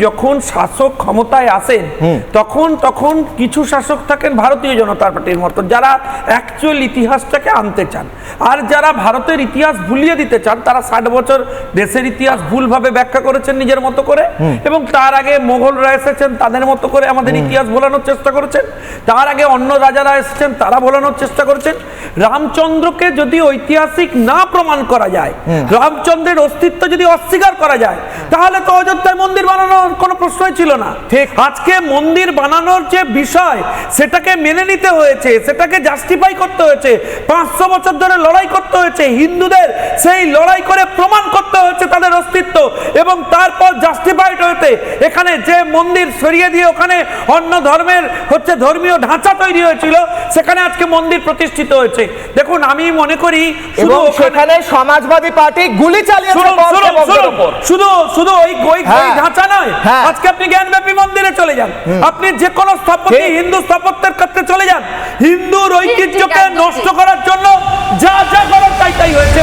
যখন শাসক ক্ষমতায় আসেন তখন কিছু শাসক থাকেন ভারতীয় জনতা পার্টির মতো যারা অ্যাকচুয়াল ইতিহাসটাকে আনতে চান, আর যারা ভারতের ইতিহাস ভুলিয়ে দিতে চান তারা 60 বছর দেশের ইতিহাস ভুলভাবে ব্যাখ্যা করেছেন নিজের মতো করে, এবং তার আগে মোগলরা এসেছেন তাদের মতো করে আমাদের ইতিহাস ভোলানোর চেষ্টা করেছেন, তার আগে অন্য রাজারা এসেছেন তারা ভোলানোর চেষ্টা করেছেন। রামচন্দ্রকে যদি ঐতিহাসিক না প্রমাণ করা যায়, রামচন্দ্রের অস্তিত্ব যদি অস্বীকার করা যায়, তাহলে তো অযোধ্যায় মন্দির বানানোর কোনো প্রশ্নই ছিল না। ঠিক আজকে মন্দির বানানোর যে বিষয় সেটাকে মেনে নিতে হয়েছে, সেটাকে জাস্টিফাই করতে হয়েছে, 500 বছর ধরে লড়াই করতে হয়েছে হিন্দুদের, সেই লড়াই করে প্রমাণ করতে হয়েছে তাদের অস্তিত্ব, এবং তারপর জাস্টিফাইড হয়েছে এখানে যে মন্দির সরিয়ে দিয়ে ওখানে অন্য ধর্মের ধর্মীয় ঢাঁচা তৈরি হয়েছিল সেখানে আজকে মন্দির প্রতিষ্ঠিত হয়েছে। দেখুন আমি মনে করি শুধু সেখানে সমাজবাদী পার্টি গুলি চালিয়েছে শুধু ওই ঢাঁচা নয়, আজকে আপনি জ্ঞানব্যাপী মন্দিরে চলে যান, আপনি যে কোনো স্থাপত্য হিন্দু স্থাপত্যের ক্ষেত্রে চলে যান, হিন্দুর ঐতিহ্যকে নষ্ট করার জন্য যা যা করার তাই হয়েছে।